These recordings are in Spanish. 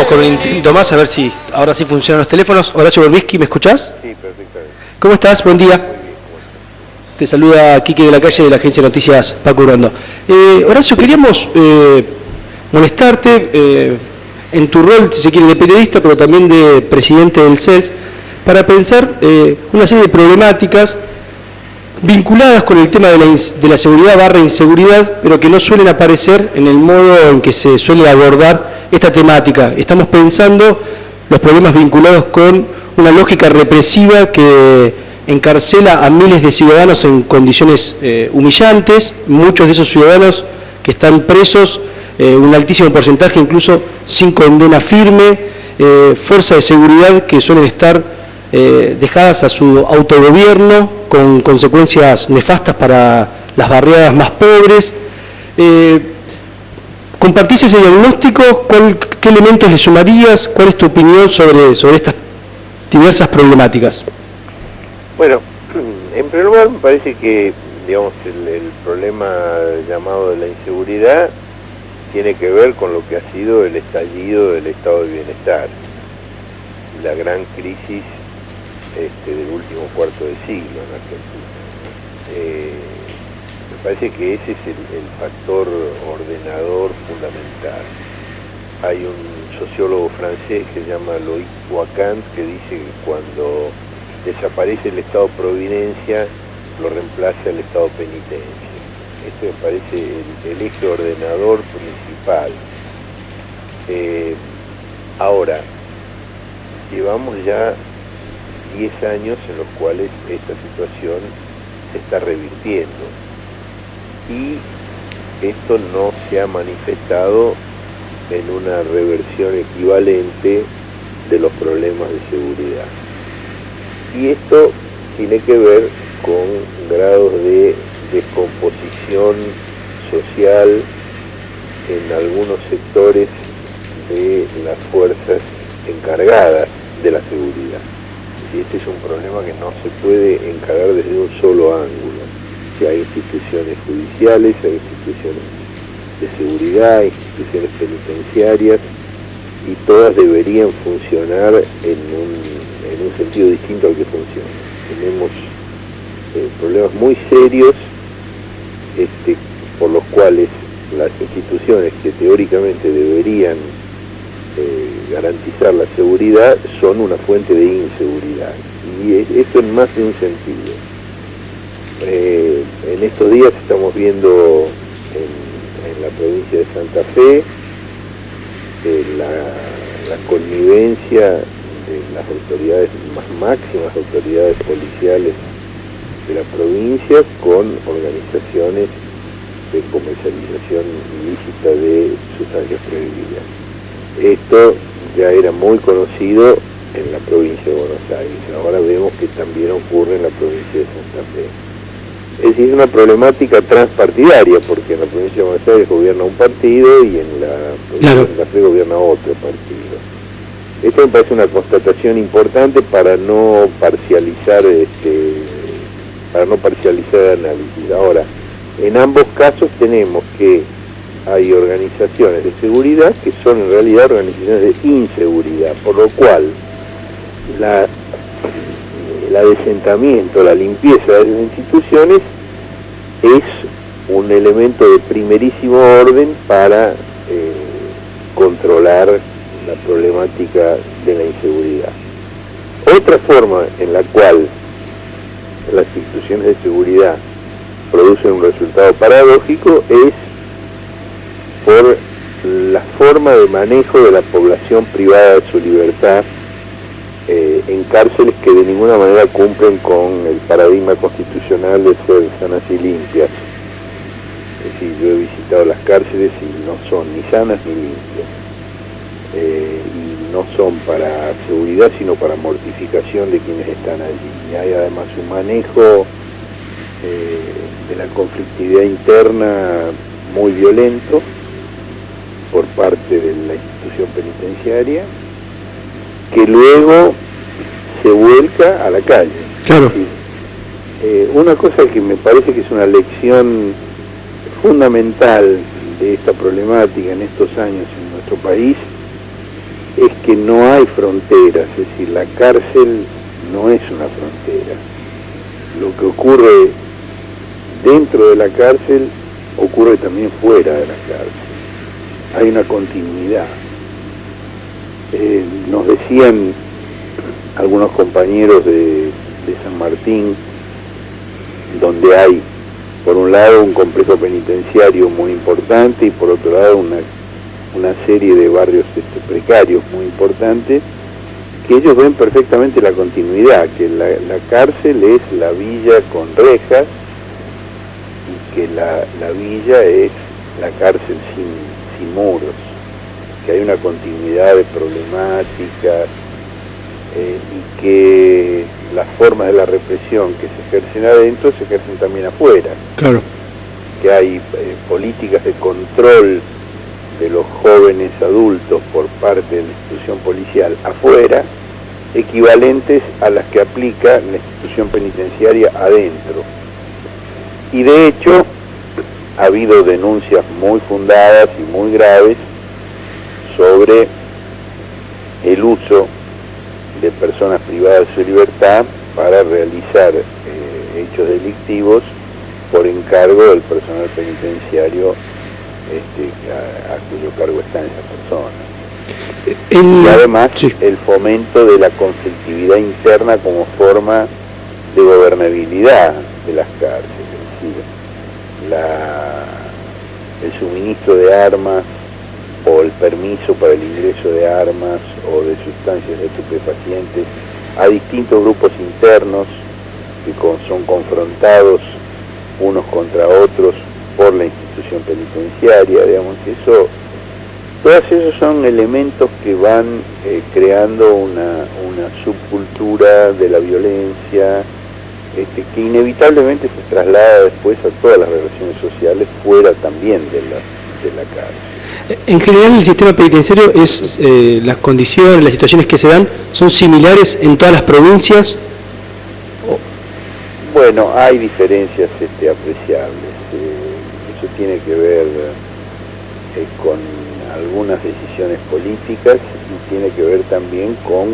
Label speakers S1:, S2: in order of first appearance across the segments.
S1: Vamos con un intento más, a ver si ahora sí funcionan los teléfonos. Horacio Berbisky, ¿me escuchás?
S2: Sí, perfectamente.
S1: ¿Cómo estás? Buen día.
S2: Muy bien, ¿cómo estás?
S1: Te saluda Quique de la Calle de la agencia de noticias Paco Urondo. Horacio, queríamos molestarte en tu rol, si se quiere, de periodista, pero también de presidente del CELS, para pensar una serie de problemáticas vinculadas con el tema de la seguridad / inseguridad, pero que no suelen aparecer en el modo en que se suele abordar esta temática. Estamos pensando los problemas vinculados con una lógica represiva que encarcela a miles de ciudadanos en condiciones humillantes, muchos de esos ciudadanos que están presos, un altísimo porcentaje incluso sin condena firme, fuerzas de seguridad que suelen estar dejadas a su autogobierno con consecuencias nefastas para las barriadas más pobres. ¿Compartís ese diagnóstico? ¿Qué elementos le sumarías? ¿Cuál es tu opinión sobre estas diversas problemáticas?
S2: Bueno, en primer lugar me parece que, digamos, el problema llamado de la inseguridad tiene que ver con lo que ha sido el estallido del estado de bienestar, la gran crisis del último cuarto de siglo en Argentina. Me parece que ese es el factor ordenador fundamental. Hay un sociólogo francés que se llama Loïc Wacant que dice que cuando desaparece el estado de providencia lo reemplaza el estado de penitencia. Este me parece el eje ordenador principal. Ahora, llevamos ya 10 años en los cuales esta situación se está revirtiendo y esto no se ha manifestado en una reversión equivalente de los problemas de seguridad. Y esto tiene que ver con grados de descomposición social en algunos sectores de las fuerzas encargadas de la seguridad. Y este es un problema que no se puede encarar desde un solo ángulo. Si hay instituciones judiciales, hay instituciones de seguridad, instituciones penitenciarias, y todas deberían funcionar en un sentido distinto al que funciona. Tenemos problemas muy serios por los cuales las instituciones que teóricamente deberían garantizar la seguridad son una fuente de inseguridad, y esto en más de un sentido. En estos días estamos viendo en la provincia de Santa Fe la connivencia de las autoridades, más máximas autoridades policiales de la provincia, con organizaciones de comercialización ilícita de sustancias prohibidas. Esto ya era muy conocido en la provincia de Buenos Aires, ahora vemos que también ocurre en la provincia de Santa Fe. Es decir, es una problemática transpartidaria, porque en la provincia de Buenos Aires gobierna un partido y en la provincia de Santa Fe gobierna otro partido. Esto me parece una constatación importante para no parcializar el análisis. Ahora, en ambos casos tenemos que hay organizaciones de seguridad que son en realidad organizaciones de inseguridad, por lo cual el adesentamiento, la limpieza de las instituciones es un elemento de primerísimo orden para controlar la problemática de la inseguridad. Otra forma en la cual las instituciones de seguridad producen un resultado paradójico es por la forma de manejo de la población privada de su libertad en cárceles que de ninguna manera cumplen con el paradigma constitucional de ser sanas y limpias. Es decir, yo he visitado las cárceles y no son ni sanas ni limpias, y no son para seguridad sino para mortificación de quienes están allí. Y hay además un manejo de la conflictividad interna muy violento por parte de la institución penitenciaria, que luego se vuelca a la calle.
S1: Claro.
S2: Una cosa que me parece que es una lección fundamental de esta problemática en estos años en nuestro país es que no hay fronteras, es decir, la cárcel no es una frontera. Lo que ocurre dentro de la cárcel ocurre también fuera de la cárcel. Hay una continuidad. Nos decían algunos compañeros de San Martín, donde hay, por un lado, un complejo penitenciario muy importante y por otro lado una serie de barrios precarios muy importantes, que ellos ven perfectamente la continuidad, que la cárcel es la villa con rejas y que la villa es la cárcel sin muros, que hay una continuidad de problemáticas y que las formas de la represión que se ejercen adentro se ejercen también afuera.
S1: Claro.
S2: Que hay políticas de control de los jóvenes adultos por parte de la institución policial afuera, equivalentes a las que aplica la institución penitenciaria adentro. Y de hecho, ha habido denuncias muy fundadas y muy graves sobre el uso de personas privadas de su libertad para realizar hechos delictivos por encargo del personal penitenciario a cuyo cargo están esas personas. Y además sí, el fomento de la conflictividad interna como forma de gobernabilidad de las cárceles, es decir, el suministro de armas o el permiso para el ingreso de armas o de sustancias estupefacientes a distintos grupos internos que son confrontados unos contra otros por la institución penitenciaria, digamos, todos esos son elementos que van creando una subcultura de la violencia que inevitablemente se traslada después a todas las relaciones sociales fuera también de la cárcel.
S1: En general el sistema penitenciario es las condiciones, las situaciones que se dan, ¿son similares en todas las provincias?
S2: Bueno, hay diferencias apreciables. Eso tiene que ver con algunas decisiones políticas y tiene que ver también con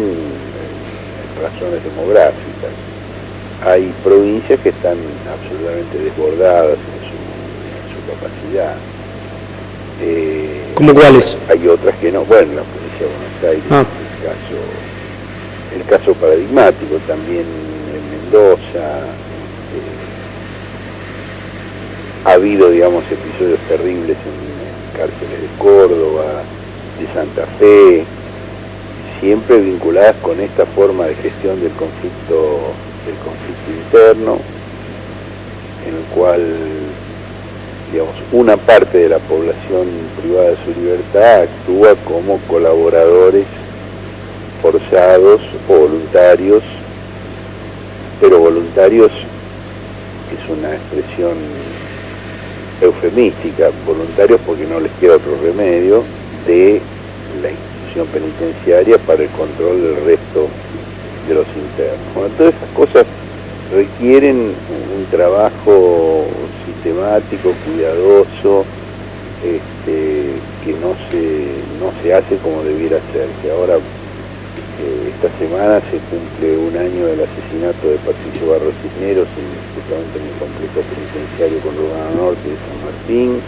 S2: razones demográficas. Hay provincias que están absolutamente desbordadas en su capacidad.
S1: ¿Cómo cuáles?
S2: Hay otras que no. Bueno, la provincia de Buenos Aires, el caso paradigmático, también en Mendoza. Ha habido, digamos, episodios terribles en cárceles de Córdoba, de Santa Fe, siempre vinculadas con esta forma de gestión del conflicto interno, en el cual, digamos, una parte de la población privada de su libertad actúa como colaboradores forzados o voluntarios, pero voluntarios es una expresión eufemística, voluntarios porque no les queda otro remedio, de la institución penitenciaria para el control del resto de los internos. Bueno, todas esas cosas requieren un trabajo sistemático, cuidadoso, que no se hace como debiera hacerse. Ahora, esta semana se cumple un año del asesinato de Patricio Barros Cisneros justamente en el complejo penitenciario Conurbano Norte de San Martín.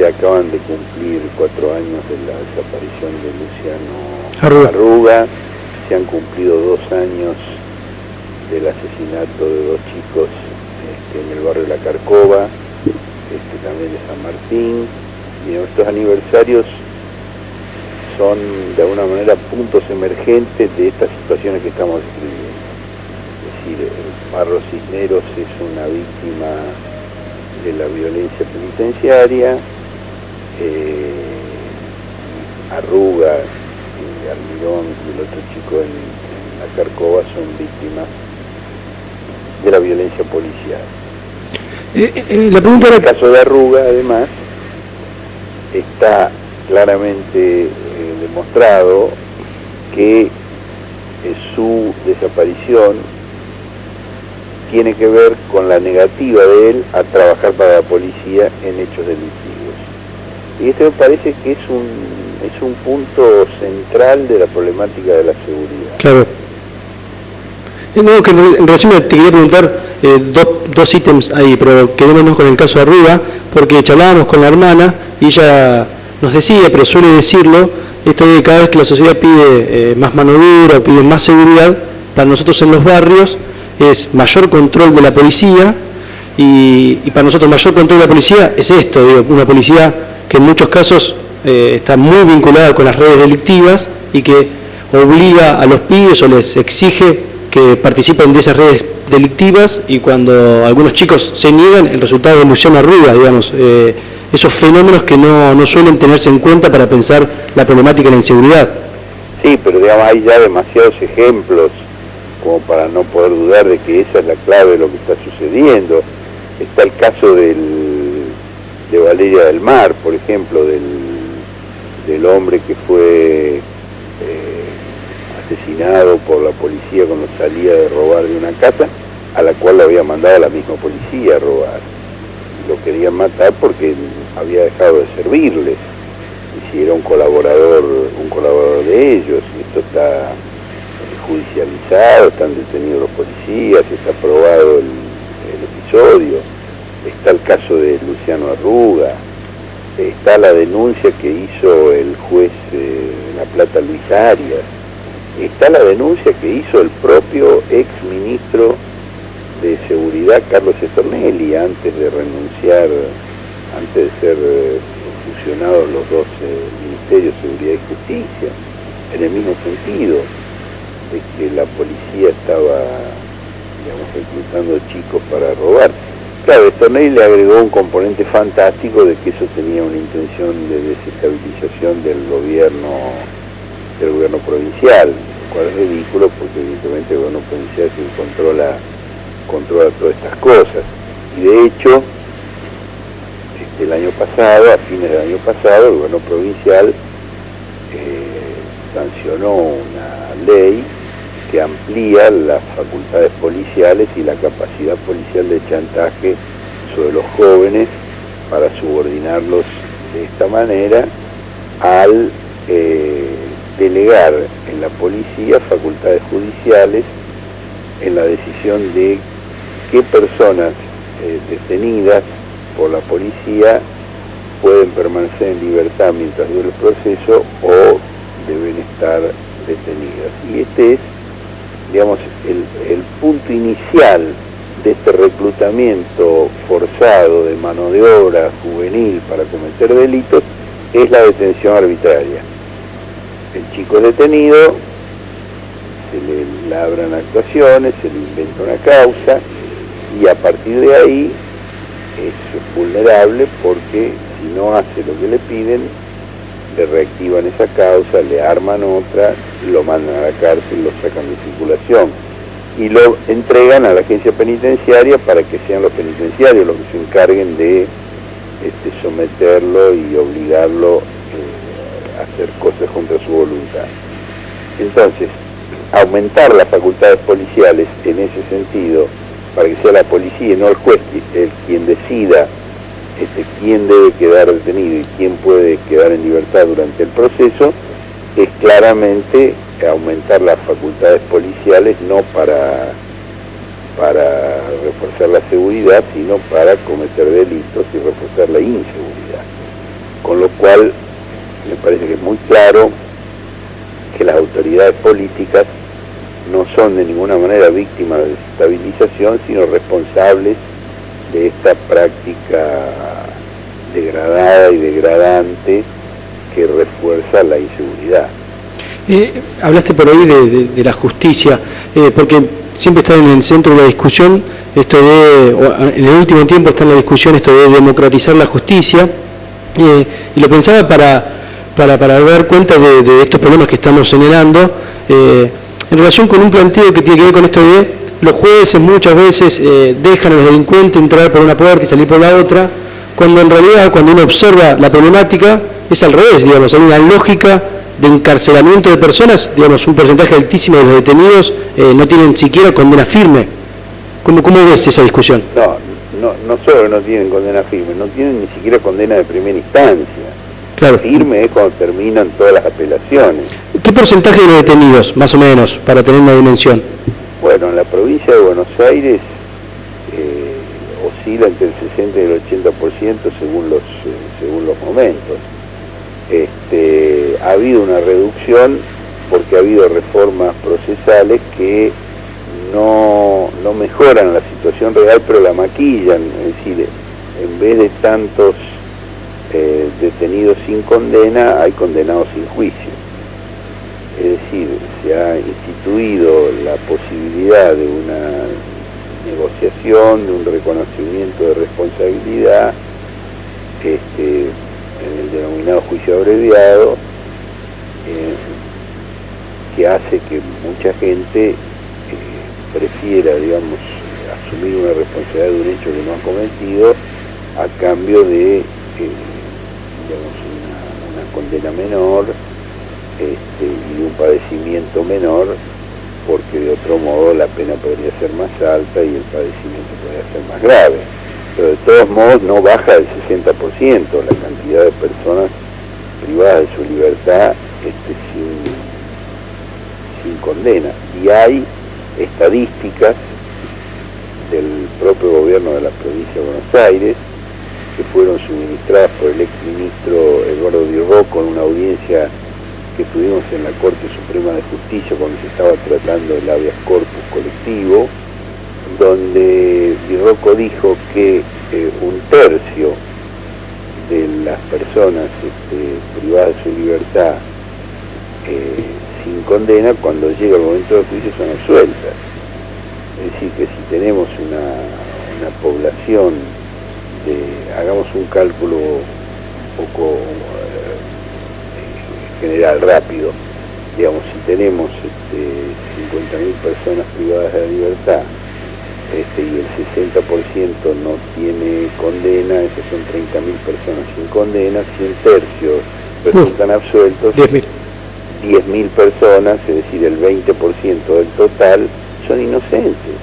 S2: Se acaban de cumplir 4 años de la desaparición de Luciano Arruga. Se han cumplido 2 años del asesinato de 2 chicos en el barrio de La Carcova, también de San Martín. Y estos aniversarios son de alguna manera puntos emergentes de estas situaciones que estamos describiendo. Es decir, Barros Cisneros es una víctima de la violencia penitenciaria, Arruga, Almirón y el otro chico en La Carcova son víctimas de la violencia policial.
S1: La pregunta
S2: en el caso de Arruga, además, está claramente demostrado que su desaparición tiene que ver con la negativa de él a trabajar para la policía en hechos delictivos. Y esto me parece que es es un punto central de la problemática de la seguridad.
S1: Claro. No, que en relación te quería preguntar dos ítems ahí, pero quedémonos con el caso de Arruga, porque charlábamos con la hermana y ella nos decía, pero suele decirlo, esto de cada vez que la sociedad pide más mano dura, pide más seguridad, para nosotros en los barrios es mayor control de la policía y para nosotros mayor control de la policía es esto, digo, una policía que en muchos casos está muy vinculada con las redes delictivas y que obliga a los pibes o les exige que participen de esas redes delictivas y cuando algunos chicos se niegan, el resultado es Luciano Arruga, digamos, esos fenómenos que no suelen tenerse en cuenta para pensar la problemática de la inseguridad.
S2: Sí, pero digamos, hay ya demasiados ejemplos como para no poder dudar de que esa es la clave de lo que está sucediendo. Está el caso de Valeria del Mar, por ejemplo, del hombre que fue asesinado por la policía cuando salía de robar de una casa, a la cual le había mandado la misma policía a robar. Lo querían matar porque había dejado de servirles, y si era un colaborador de ellos. Esto está judicializado, están detenidos los policías, está probado el episodio. Está el caso de Luciano Arruga, está la denuncia que hizo el juez de La Plata, Luis Arias, está la denuncia que hizo el propio ex ministro de Seguridad, Carlos Stornelli, antes de renunciar, antes de ser fusionados los dos ministerios, Seguridad y Justicia, en el mismo sentido, de que la policía estaba, digamos, reclutando chicos para robar. Claro, Stornelli le agregó un componente fantástico de que eso tenía una intención de desestabilización del gobierno provincial, lo cual es ridículo porque evidentemente el gobierno provincial es quien controla todas estas cosas. Y de hecho, el año pasado, a fines del año pasado, el gobierno provincial sancionó una ley que amplía las facultades policiales y la capacidad policial de chantaje sobre los jóvenes para subordinarlos de esta manera al delegar en la policía facultades judiciales en la decisión de qué personas detenidas por la policía pueden permanecer en libertad mientras dure el proceso o deben estar detenidas. Y este es, digamos, el punto inicial de este reclutamiento forzado de mano de obra juvenil para cometer delitos, es la detención arbitraria. El chico es detenido, se le labran actuaciones, se le inventa una causa y a partir de ahí es vulnerable porque si no hace lo que le piden, le reactivan esa causa, le arman otra, lo mandan a la cárcel, lo sacan de circulación y lo entregan a la agencia penitenciaria para que sean los penitenciarios los que se encarguen de someterlo y obligarlo a hacer cosas contra su voluntad. Entonces, aumentar las facultades policiales en ese sentido, para que sea la policía y no el juez el quien decida quién debe quedar detenido y quién puede quedar en libertad durante el proceso, es claramente aumentar las facultades policiales no para reforzar la seguridad, sino para cometer delitos y reforzar la inseguridad. Con lo cual, me parece que es muy claro que las autoridades políticas no son de ninguna manera víctimas de desestabilización, sino responsables de esta práctica degradada y degradante que refuerza la inseguridad.
S1: Hablaste por ahí de la justicia, porque siempre está en el centro de la discusión esto en el último tiempo está en la discusión esto de democratizar la justicia, y lo pensaba para dar cuenta de estos problemas que estamos señalando, en relación con un planteo que tiene que ver con esto de los jueces muchas veces dejan a los delincuentes entrar por una puerta y salir por la otra, cuando en realidad cuando uno observa la problemática es al revés, digamos, hay una lógica de encarcelamiento de personas, digamos, un porcentaje altísimo de los detenidos no tienen siquiera condena firme. ¿Cómo ves esa discusión?
S2: No solo no tienen condena firme, no tienen ni siquiera condena de primera instancia.
S1: Claro.
S2: Firme es cuando terminan todas las apelaciones.
S1: ¿Qué porcentaje de los detenidos, más o menos, para tener una dimensión?
S2: Bueno, en la provincia de Buenos Aires oscila entre el 60 y el 80% según los momentos. Ha habido una reducción porque ha habido reformas procesales que no mejoran la situación real, pero la maquillan. Es decir, en vez de tantos detenidos sin condena, hay condenados sin juicio. Es decir, se ha instituido la posibilidad de una negociación, de un reconocimiento de responsabilidad en el denominado juicio abreviado, que hace que mucha gente prefiera, digamos, asumir una responsabilidad de un hecho que no ha cometido a cambio de digamos, una condena menor y de un padecimiento menor, porque de otro modo la pena podría ser más alta y el padecimiento podría ser más grave. Pero de todos modos no baja del 60% la cantidad de personas privadas de su libertad sin condena. Y hay estadísticas del propio gobierno de la provincia de Buenos Aires que fueron suministradas por el exministro Eduardo Di Rocco en una audiencia que tuvimos en la Corte Suprema de Justicia cuando se estaba tratando el habeas corpus colectivo, donde Di Rocco dijo que un tercio de las personas privadas de su libertad sin condena, cuando llega el momento del juicio son absueltas. Es decir, que si tenemos una población hagamos un cálculo un poco general, rápido, digamos, si tenemos 50.000 personas privadas de la libertad y el 60% no tiene condena, esas son 30.000 personas sin condena, 100 tercios resultan absueltos, 10.000 personas, es decir, el 20% del total, son inocentes.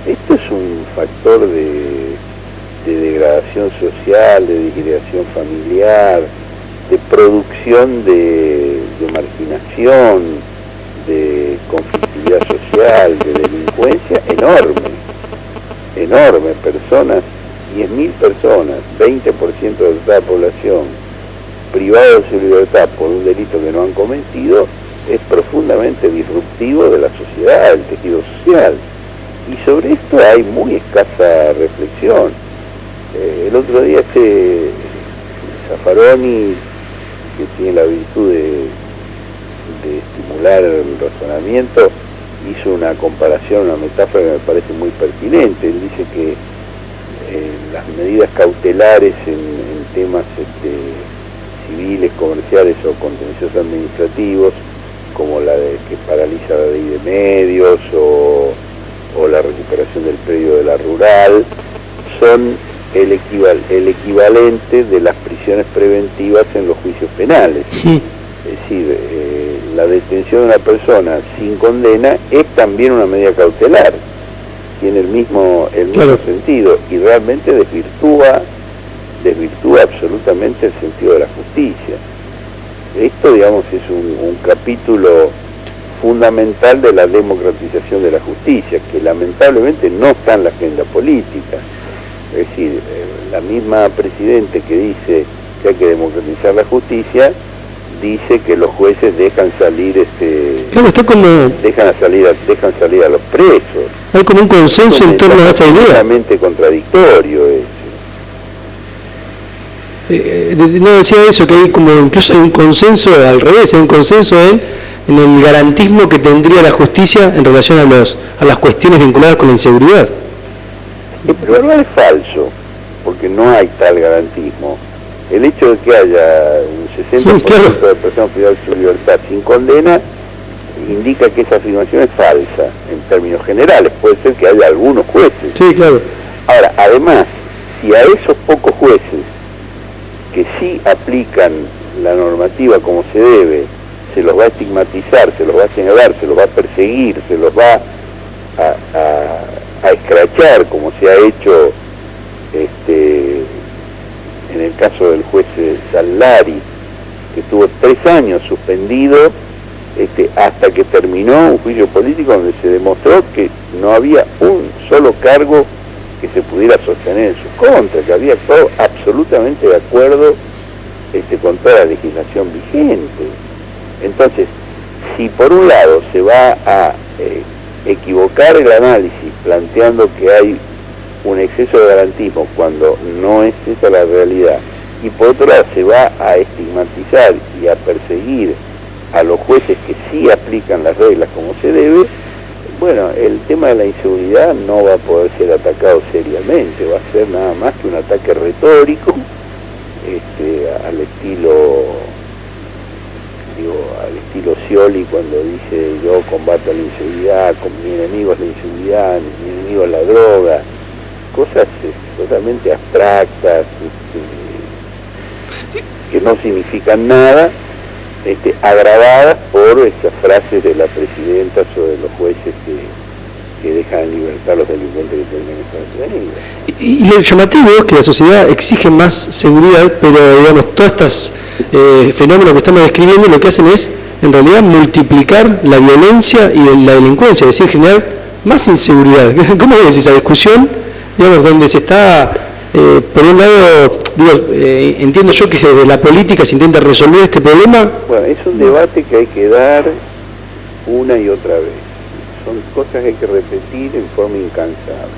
S2: Esto es un factor de degradación social, de disgregación familiar, de producción de marginación, de conflictividad social, de delincuencia enorme, personas, 10.000 personas, 20% de toda la población, privados de su libertad por un delito que no han cometido, es profundamente disruptivo de la sociedad, del tejido social. Y sobre esto hay muy escasa reflexión. El otro día Zaffaroni, que tiene la virtud de estimular el razonamiento, hizo una comparación, una metáfora que me parece muy pertinente. Él dice que las medidas cautelares en temas civiles, comerciales o contenciosos administrativos, como la que paraliza la ley de medios o la recuperación del predio de la rural, son el equivalente de las prisiones preventivas en los juicios penales.
S1: Sí.
S2: Es decir, la detención de una persona sin condena es también una medida cautelar, tiene el mismo
S1: Claro.
S2: sentido, y realmente desvirtúa absolutamente el sentido de la justicia. Esto, digamos, es un capítulo fundamental de la democratización de la justicia, que lamentablemente no está en la agenda política. Es decir, la misma presidente que dice que hay que democratizar la justicia, dice que los jueces dejan salir
S1: Claro, está como...
S2: dejan salir a los presos.
S1: Hay como un consenso en torno a esa idea.
S2: Completamente contradictorio
S1: No decía eso, que hay como incluso un consenso al revés, hay un consenso en el garantismo que tendría la justicia en relación a las cuestiones vinculadas con la inseguridad.
S2: Pero no es falso, porque no hay tal garantismo. El hecho de que haya un 60%
S1: claro,
S2: de personas privadas de su libertad sin condena indica que esa afirmación es falsa en términos generales. Puede ser que haya algunos jueces.
S1: Sí, claro.
S2: Ahora, además, si a esos pocos jueces que sí aplican la normativa como se debe, se los va a estigmatizar, se los va a señalar, se los va a perseguir, se los va a escrachar, como se ha hecho en el caso del juez Sallari, que estuvo 3 años suspendido hasta que terminó un juicio político donde se demostró que no había un solo cargo que se pudiera sostener en su contra, que había actuado absolutamente de acuerdo con toda la legislación vigente. Entonces, si por un lado se va a equivocar el análisis planteando que hay un exceso de garantismo cuando no es esa la realidad, y por otro lado se va a estigmatizar y a perseguir a los jueces que sí aplican las reglas como se debe, bueno, el tema de la inseguridad no va a poder ser atacado seriamente, va a ser nada más que un ataque retórico, al estilo Scioli cuando dice yo combato la inseguridad, mi enemigo es la inseguridad, mi enemigo es la droga, cosas totalmente abstractas, que no significan nada, agravadas por estas frases de la presidenta sobre los jueces que dejan en libertad a los delincuentes que terminan estar detenidos.
S1: Y lo llamativo es que la sociedad exige más seguridad, pero digamos, todos estos fenómenos que estamos describiendo lo que hacen es, en realidad, multiplicar la violencia y la delincuencia, es decir, generar más inseguridad. ¿Cómo ves esa discusión, digamos, donde se está, por un lado, entiendo yo que desde la política se intenta resolver este problema?
S2: Bueno, es un debate que hay que dar una y otra vez. Son cosas que hay que repetir en forma incansable.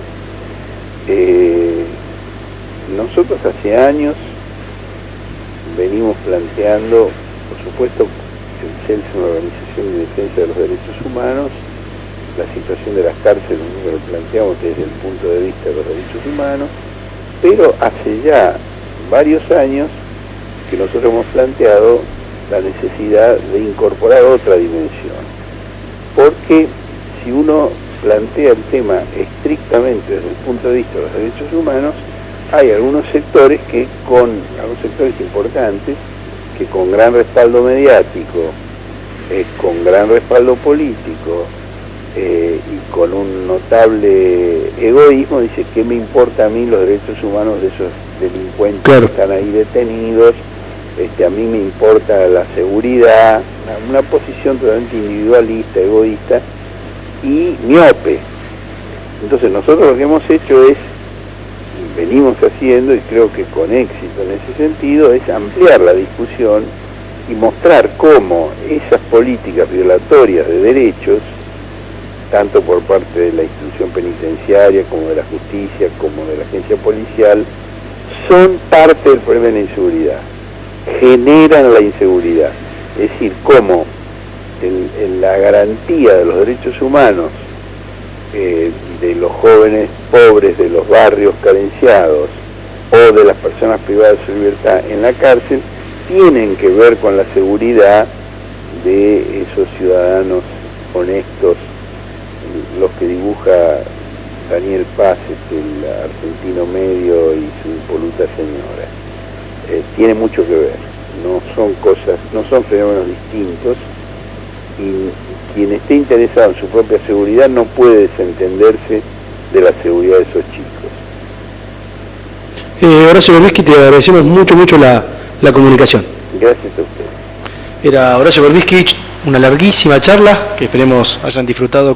S2: Nosotros hace años venimos planteando, por supuesto, el CELS es una organización de defensa de los derechos humanos, la situación de las cárceles nosotros lo planteamos desde el punto de vista de los derechos humanos, pero hace ya varios años que nosotros hemos planteado la necesidad de incorporar otra dimensión, porque si uno plantea el tema estrictamente desde el punto de vista de los derechos humanos, hay algunos sectores importantes que con gran respaldo mediático, con gran respaldo político y con un notable egoísmo, dice, ¿qué me importa a mí los derechos humanos de esos delincuentes que están ahí detenidos? A mí me importa la seguridad, una posición totalmente individualista, egoísta y miope. Entonces nosotros lo que hemos hecho es, venimos haciendo, y creo que con éxito en ese sentido, es ampliar la discusión y mostrar cómo esas políticas violatorias de derechos, tanto por parte de la institución penitenciaria, como de la justicia, como de la agencia policial, son parte del problema de la inseguridad, generan la inseguridad. Es decir, cómo la garantía de los derechos humanos de los jóvenes pobres de los barrios carenciados o de las personas privadas de su libertad en la cárcel tienen que ver con la seguridad de esos ciudadanos honestos, los que dibuja Daniel Paz, el argentino medio y su impoluta señora. Tiene mucho que ver, no son fenómenos distintos, y quien esté interesado en su propia seguridad no puede desentenderse de la seguridad de esos chicos.
S1: Horacio Berbisky, te agradecemos mucho la comunicación.
S2: Gracias a usted.
S1: Era Horacio Berbisky, una larguísima charla que esperemos hayan disfrutado.